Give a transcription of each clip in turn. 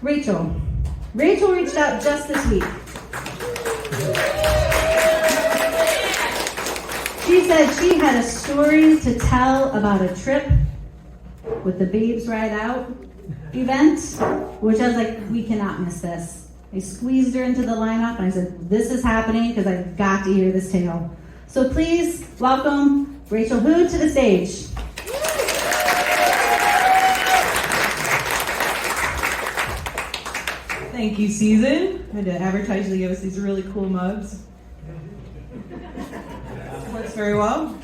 Rachel. Rachel reached out just this week. She said she had a story to tell about a trip with the Babes Ride Out event, which I was like, we cannot miss this. I squeezed her into the lineup and I said, this is happening because I've got to hear this tale. So please welcome Rachel Hood to the stage. Thank you, Susan. I had to advertise you to give us these really cool mugs. Works very well.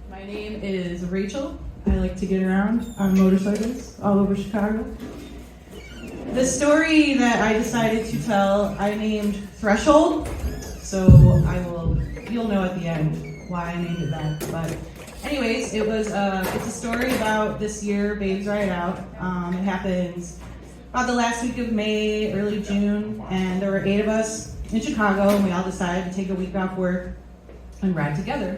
My name is Rachel. I like to get around on motorcycles all over Chicago. The story that I decided to tell, I named Threshold. So you'll know at the end why I named it that. But anyways, it's a story about this year, Babes Ride Out. It happens about the last week of May, early June, and there were 8 of us in Chicago, and we all decided to take a week off work and ride together.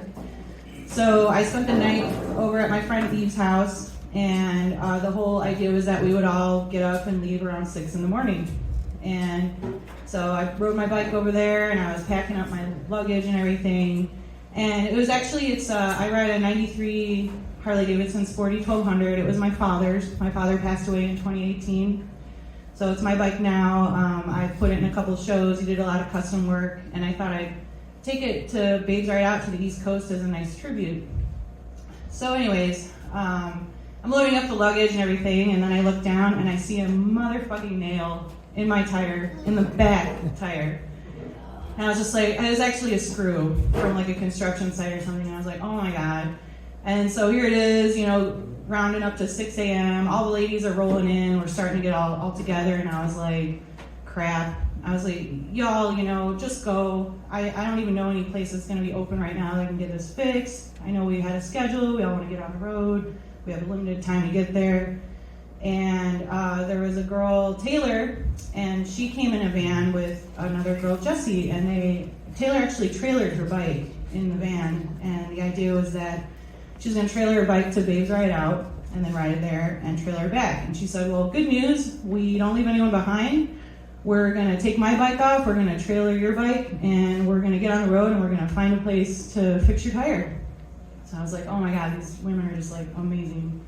So I spent the night over at my friend Eve's house, and the whole idea was that we would all get up and leave around 6 in the morning. And so I rode my bike over there, and I was packing up my luggage and everything. And it was actually, I ride a 93 Harley-Davidson Sporty 1200. It was my father's. My father passed away in 2018. So it's my bike now. I put it in a couple of shows. He did a lot of custom work, and I thought I'd take it to Babes Ride Out to the East Coast as a nice tribute. So anyways, I'm loading up the luggage and everything, and then I look down and I see a motherfucking nail in my tire, in the back tire. And I was just like, it was actually a screw from like a construction site or something, and I was like, oh my God. And so here it is, rounding up to 6 a.m. All the ladies are rolling in. We're starting to get all together. And I was like, crap. I was like, y'all, just go. I don't even know any place that's going to be open right now that can get this fixed. I know we had a schedule. We all want to get on the road. We have a limited time to get there. And there was a girl, Taylor, and she came in a van with another girl, Jessie. And Taylor actually trailered her bike in the van. And the idea was that she was going to trailer her bike to Babes Ride Out and then ride it there and trailer her back. And she said, well, good news, we don't leave anyone behind. We're going to take my bike off, we're going to trailer your bike, and we're going to get on the road and we're going to find a place to fix your tire. So I was like, oh my God, these women are just like amazing.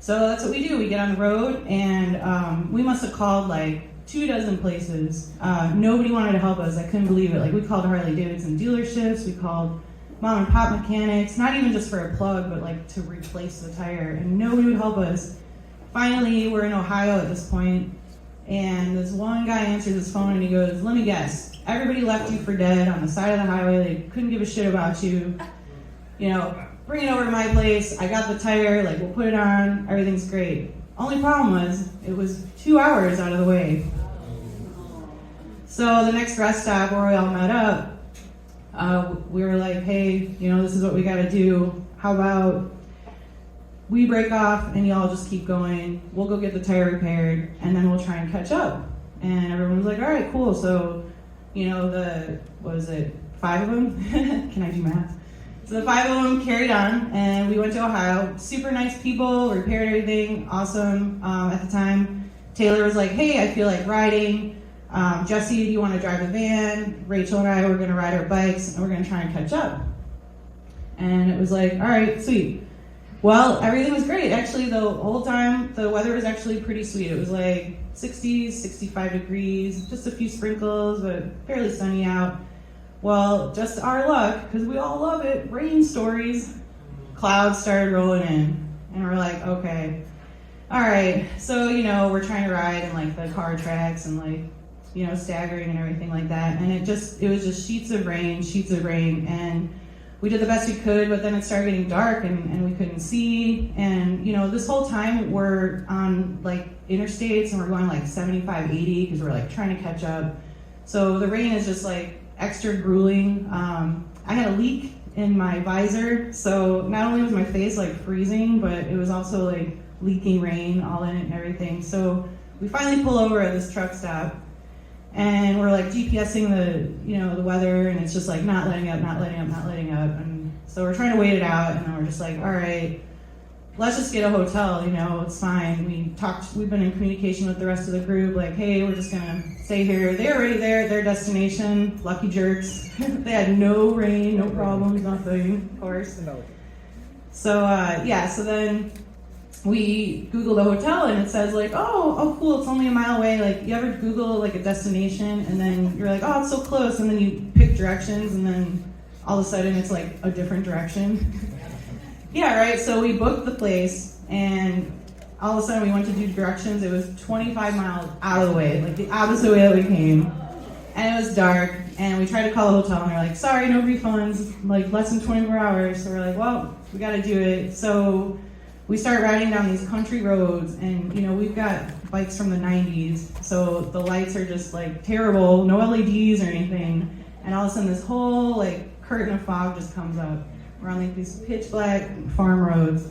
So that's what we do. We get on the road, and we must have called like 24 places. Nobody wanted to help us. I couldn't believe it. Like, we called Harley-Davidson dealerships, we called mom and pop mechanics, not even just for a plug, but like to replace the tire, and nobody would help us. Finally, we're in Ohio at this point, and this one guy answers his phone and he goes, let me guess, everybody left you for dead on the side of the highway, they couldn't give a shit about you, bring it over to my place, I got the tire, like we'll put it on, everything's great. Only problem was, it was 2 hours out of the way. So the next rest stop where we all met up, we were like, hey, this is what we got to do. How about we break off and y'all just keep going. We'll go get the tire repaired and then we'll try and catch up. And everyone was like, all right, cool. So, 5 of them? Can I do math? So the 5 of them carried on and we went to Ohio. Super nice people, repaired everything, awesome. At the time, Taylor was like, hey, I feel like riding. Jessie, do you want to drive the van? Rachel and I were going to ride our bikes, and we're going to try and catch up. And it was like, all right, sweet. Well, everything was great. Actually, the whole time, the weather was actually pretty sweet. It was like 60s, 65 degrees, just a few sprinkles, but fairly sunny out. Well, just our luck, because we all love it, rain stories, clouds started rolling in. And we're like, okay, all right. So, we're trying to ride in like the car tracks and like, staggering and everything like that. And it was just sheets of rain. And we did the best we could, but then it started getting dark and we couldn't see. And, this whole time we're on like interstates and we're going like 75, 80 because we're like trying to catch up. So the rain is just like extra grueling. I had a leak in my visor. So not only was my face like freezing, but it was also like leaking rain all in it and everything. So we finally pull over at this truck stop. And we're like GPSing the weather, and it's just like not letting up. And so we're trying to wait it out, and then we're just like, all right, let's just get a hotel, it's fine. We've been in communication with the rest of the group, like, hey, we're just gonna stay here. They're already there at their destination, lucky jerks. They had no rain, no problems, nothing, of course. So so then we Googled a hotel and it says like, oh cool, it's only a mile away. Like, you ever Google like a destination and then you're like, oh, it's so close, and then you pick directions and then all of a sudden it's like a different direction. Yeah, right. So we booked the place, and all of a sudden we went to do directions. It was 25 miles out of the way, like the opposite way that we came. And it was dark, and we tried to call a hotel, and they're like, sorry, no refunds, like less than 24 hours. So we're like, well, we got to do it. So we start riding down these country roads, and we've got bikes from the 90s, so the lights are just like terrible, no LEDs or anything. And all of a sudden this whole like curtain of fog just comes up. We're on like these pitch black farm roads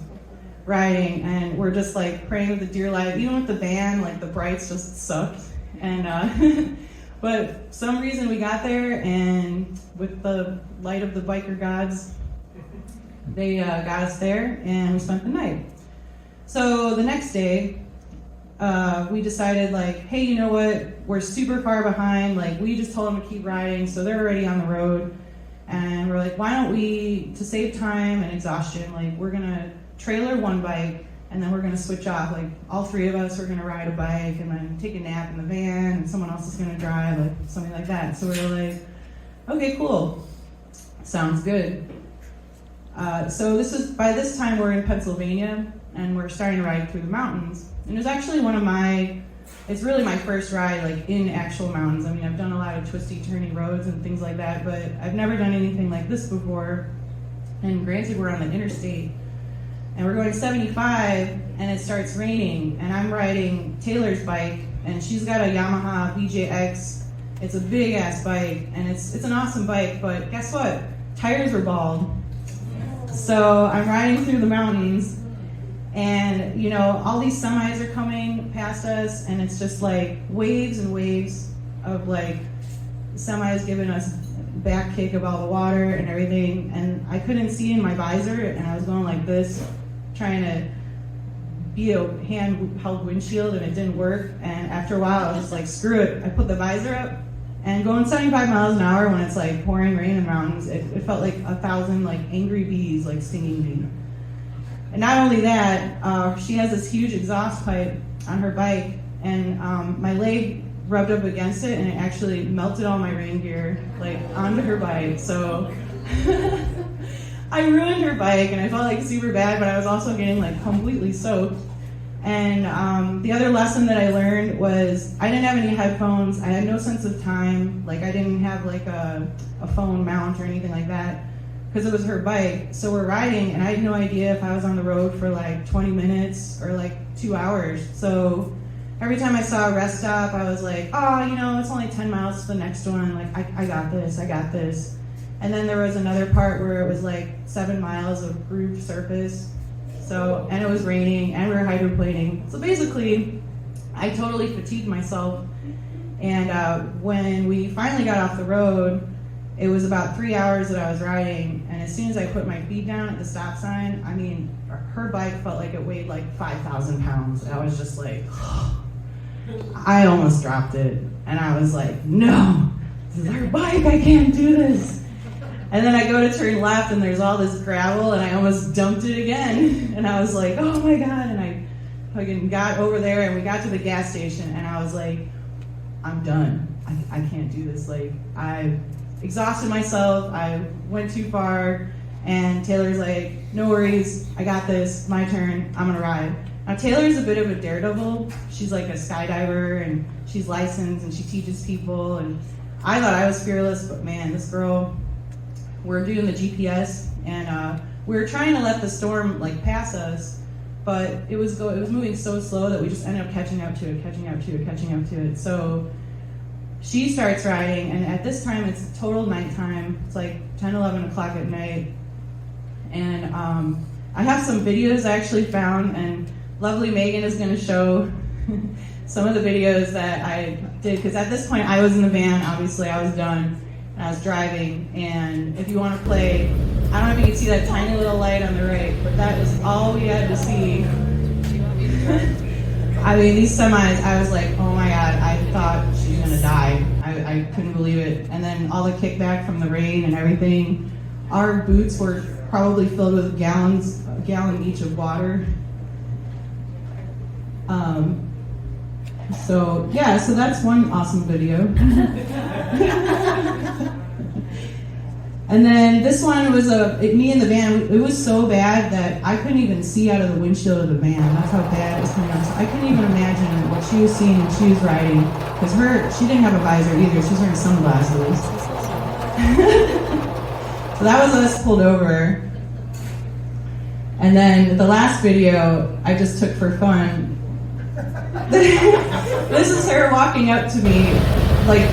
riding, and we're just like praying with the dear life. Even with the van, like the brights just sucked. And but some reason we got there, and with the light of the biker gods, they got us there, and we spent the night. So the next day, we decided like, hey, you know what? We're super far behind. Like, we just told them to keep riding, so they're already on the road. And we're like, why don't we, to save time and exhaustion, like we're gonna trailer one bike, and then we're gonna switch off. Like, all three of us are gonna ride a bike and then take a nap in the van, and someone else is gonna drive, like something like that. So we were like, okay, cool, sounds good. So by this time we're in Pennsylvania, and we're starting to ride through the mountains. And it was actually it's really my first ride like in actual mountains. I mean, I've done a lot of twisty, turny roads and things like that, but I've never done anything like this before. And granted, we're on the interstate, and we're going 75, and it starts raining, and I'm riding Taylor's bike, and she's got a Yamaha BJX. It's a big ass bike, and it's an awesome bike, but guess what? Tires were bald. So I'm riding through the mountains, and all these semis are coming past us, and it's just like waves and waves of like semis giving us back kick of all the water and everything. And I couldn't see in my visor, and I was going like this, trying to be a hand-held windshield, and it didn't work. And after a while, I was just like, screw it. I put the visor up, and going 75 miles an hour when it's like pouring rain in the mountains, it felt like 1,000 like angry bees like stinging me. And not only that, she has this huge exhaust pipe on her bike, and my leg rubbed up against it, and it actually melted all my rain gear like onto her bike. So I ruined her bike, and I felt like super bad, but I was also getting like completely soaked. And the other lesson that I learned was I didn't have any headphones. I had no sense of time. Like, I didn't have like a phone mount or anything like that, because it was her bike. So we're riding, and I had no idea if I was on the road for like 20 minutes or like 2 hours. So every time I saw a rest stop, I was like, oh, it's only 10 miles to the next one. Like, I got this, I got this. And then there was another part where it was like 7 miles of grooved surface. So, and it was raining, and we were hydroplaning. So basically, I totally fatigued myself. And when we finally got off the road, it was about 3 hours that I was riding. And as soon as I put my feet down at the stop sign, I mean, her bike felt like it weighed like 5,000 pounds. I was just like, I almost dropped it. And I was like, no, this is her bike, I can't do this. And then I go to turn left, and there's all this gravel, and I almost dumped it again. And I was like, oh my God. And I fucking got over there, and we got to the gas station, and I was like, I'm done. I can't do this. Like, I exhausted myself. I went too far. And Taylor's like, no worries. I got this. My turn. I'm going to ride. Now, Taylor's a bit of a daredevil. She's like a skydiver, and she's licensed, and she teaches people. And I thought I was fearless, but man, this girl... We're doing the GPS, and we were trying to let the storm like pass us, but it was moving so slow that we just ended up catching up to it. So she starts riding, and at this time it's total nighttime. It's like 10, 11 o'clock at night, and I have some videos I actually found, and lovely Megan is going to show some of the videos that I did, because at this point I was in the van. Obviously I was done. I was driving, and if you want to play I don't know if you can see that tiny little light on the right, but that was all we had to see. I mean, these semis, I was like, oh my God, I thought she was gonna die. I couldn't believe it. And then all the kickback from the rain and everything. Our boots were probably filled with a gallon each of water. So that's one awesome video. And then this one was me in the van. It was so bad that I couldn't even see out of the windshield of the van. That's how bad it was coming out. So I couldn't even imagine what she was seeing when she was riding. Because she didn't have a visor either. She was wearing sunglasses. So that was us pulled over. And then the last video I just took for fun. This is her walking up to me, like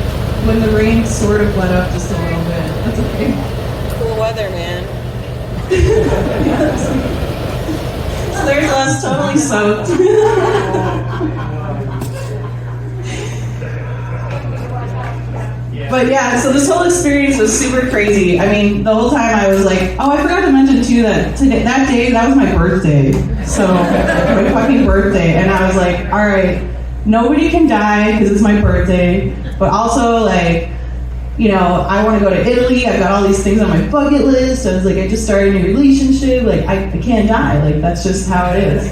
when the rain sort of let up just a little bit. That's okay. Cool weather, man. So there's us totally soaked. But yeah, so this whole experience was super crazy. I mean, the whole time I was like, oh, I forgot to mention too that that day, that was my birthday. So, my fucking birthday. And I was like, all right, nobody can die because it's my birthday. But also, like, you know, I want to go to Italy. I've got all these things on my bucket list. I was like, I just started a new relationship. Like, I can't die. Like, that's just how it is.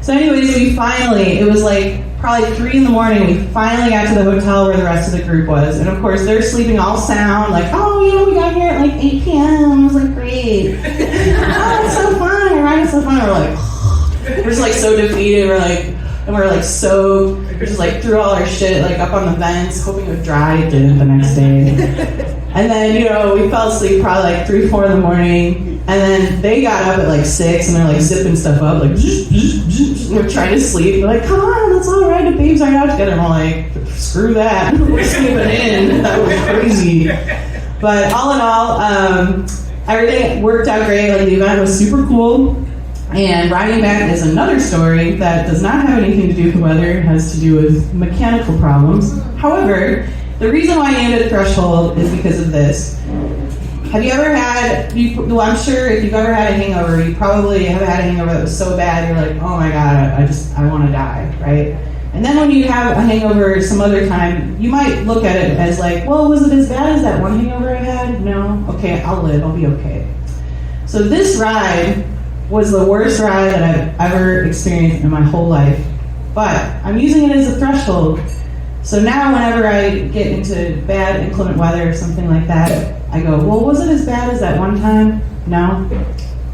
So anyways, it was like probably 3 a.m. we finally got to the hotel where the rest of the group was. And of course, they're sleeping all sound, like, oh, you know, we got here at like 8 p.m. I was like, great. Oh, it's so fun. You're riding so fun. We're like, we're just like so defeated. We're like soaked. We're just like threw all our shit like up on the vents, hoping it would dry. It didn't the next day. And then, you know, we fell asleep probably like 3, 4 a.m. And then they got up at like 6 and they're like zipping stuff up, like, we're trying to sleep. They're like, come on, let's all ride the babes right out together. And we're like, screw that. We're sleeping in. That was crazy. But all in all, everything worked out great. Like, the event was super cool. And riding back is another story that does not have anything to do with the weather. It has to do with mechanical problems. However, the reason why I ended at Threshold is because of this. Have you ever had, well, I'm sure if you've ever had a hangover, you probably have had a hangover that was so bad, you're like, oh my God, I want to die, right? And then when you have a hangover some other time, you might look at it as like, well, was it as bad as that one hangover I had? No? Okay, I'll live, I'll be okay. So this ride was the worst ride that I've ever experienced in my whole life. But I'm using it as a threshold. So now whenever I get into bad inclement weather or something like that, I go, well, was it as bad as that one time? No?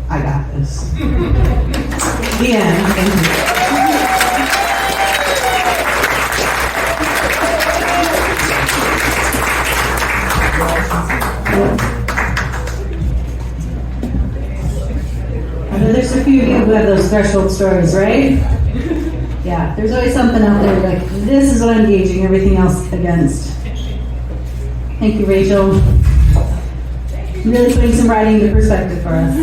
I got this. The end. Thank you. I know there's a few of you who have those threshold stories, right? Yeah, there's always something out there like, this is what I'm gauging everything else against. Thank you, Rachel. Really putting some writing into perspective for us.